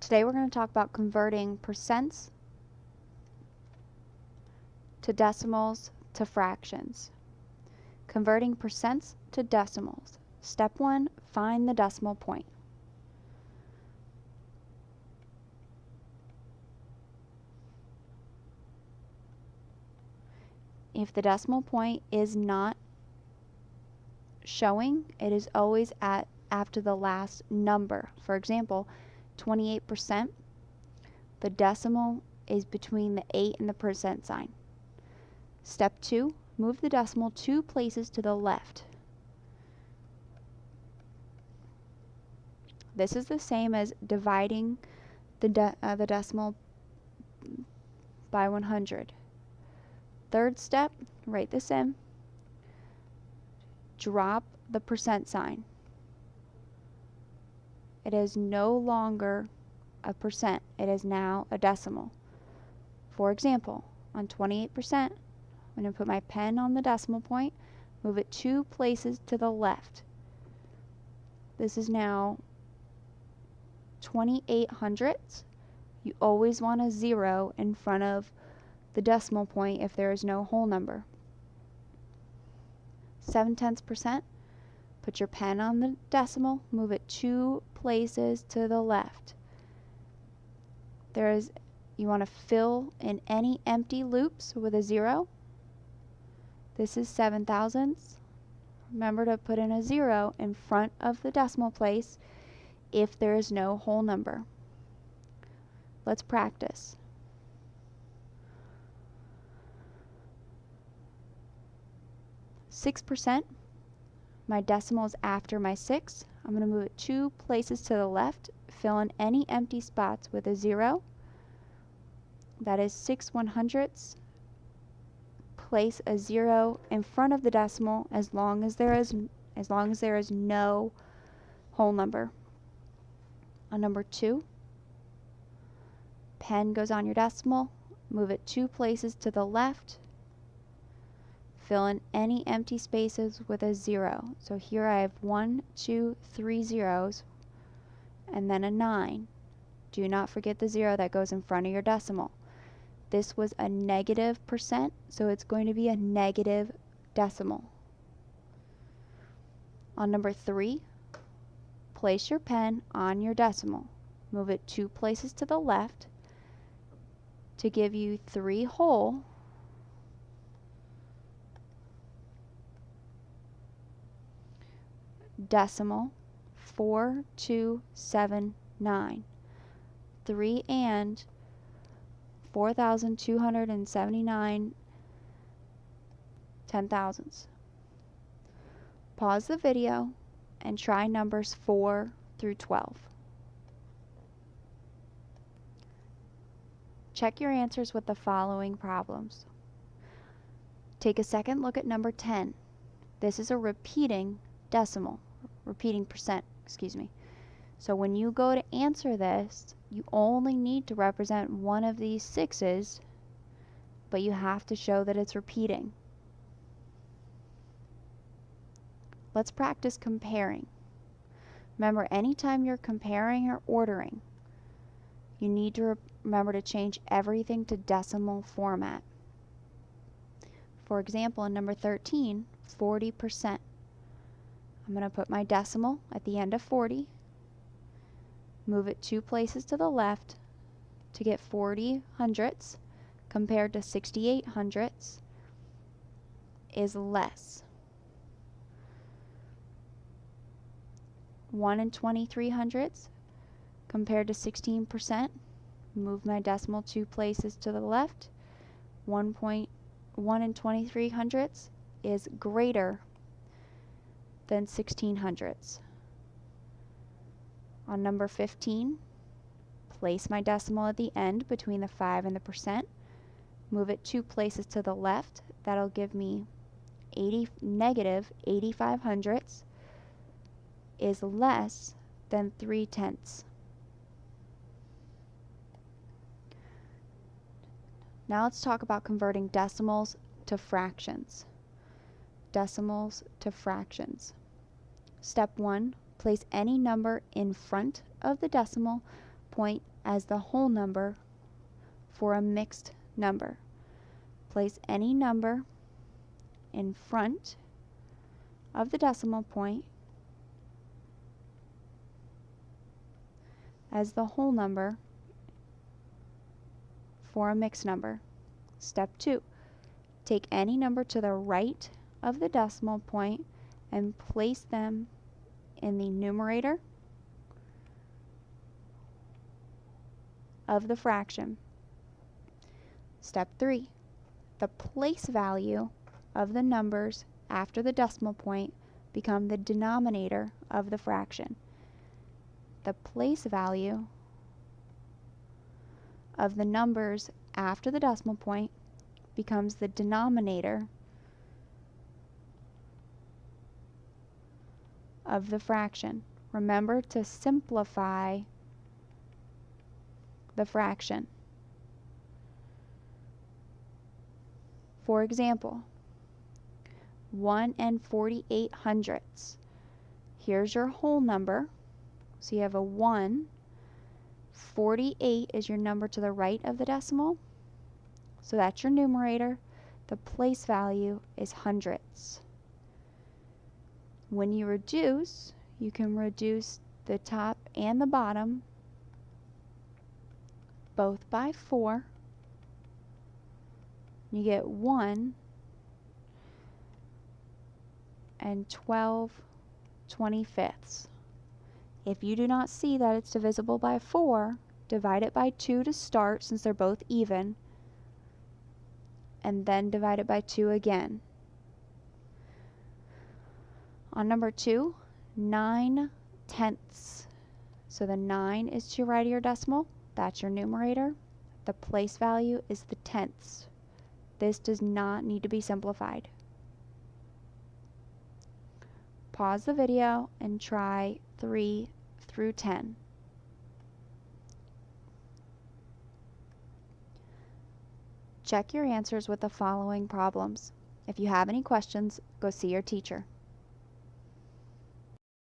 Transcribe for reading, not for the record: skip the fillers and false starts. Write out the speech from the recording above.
Today we're going to talk about converting percents to decimals to fractions. Converting percents to decimals. Step 1, find the decimal point. If the decimal point is not showing, it is always after the last number. For example, 28%, the decimal is between the 8 and the percent sign. Step 2, move the decimal 2 places to the left. This is the same as dividing the decimal by 100. Third step, write this in. Drop the percent sign. It is no longer a percent. It is now a decimal. For example, on 28%, I'm going to put my pen on the decimal point, move it 2 places to the left. This is now 28 hundredths. You always want a 0 in front of the decimal point if there is no whole number. 0.7%, put your pen on the decimal, move it 2 places to the left. You want to fill in any empty loops with a 0. This is 7 thousandths. Remember to put in a 0 in front of the decimal place if there is no whole number. Let's practice. %, my decimal is after my 6. I'm going to move it 2 places to the left, fill in any empty spots with a 0. That is 6/100ths. Place a 0 in front of the decimal as long as there is no whole number. On number 2, pen goes on your decimal, move it 2 places to the left, fill in any empty spaces with a 0. So here I have 1, 2, 3 zeros, and then a 9. Do not forget the 0 that goes in front of your decimal. This was a negative percent, so it's going to be a negative decimal. On number 3, place your pen on your decimal. Move it 2 places to the left to give you 3 whole. Decimal 4279. 3 and 4,279 10,000ths. Pause the video and try numbers 4 through 12. Check your answers with the following problems. Take a second look at number 10. This is a repeating percent, excuse me. So when you go to answer this, you only need to represent one of these 6's, but you have to show that it's repeating. Let's practice comparing. Remember, anytime you're comparing or ordering, you need to remember to change everything to decimal format. For example, in number 13, 40%. I'm going to put my decimal at the end of 40, move it 2 places to the left to get 40 hundredths compared to 68 hundredths is less. 1 and 23 hundredths compared to 16%, move my decimal 2 places to the left. 1.1 and 23 hundredths is greater than 16 hundredths. On number 15, place my decimal at the end between the 5 and the percent. Move it 2 places to the left. That'll give me negative 85 hundredths is less than 3/10. Now let's talk about converting decimals to fractions. Decimals to fractions. Step 1, place any number in front of the decimal point as the whole number for a mixed number. Place any number in front of the decimal point as the whole number for a mixed number. Step 2. Take any number to the right of the decimal point and place them in the numerator of the fraction. Step 3. The place value of the numbers after the decimal point become the denominator of the fraction. The place value of the numbers after the decimal point becomes the denominator of the fraction. Remember to simplify the fraction. For example, 1 48/100. Here's your whole number. So you have a 1. 48 is your number to the right of the decimal. So that's your numerator. The place value is hundredths. When you reduce, you can reduce the top and the bottom both by 4. You get 1 and 12/25. If you do not see that it's divisible by 4, divide it by 2 to start since they're both even, and then divide it by 2 again. On number 2, 9/10. So the 9 is to your right of your decimal. That's your numerator. The place value is the tenths. This does not need to be simplified. Pause the video and try 3 through 10. Check your answers with the following problems. If you have any questions, go see your teacher.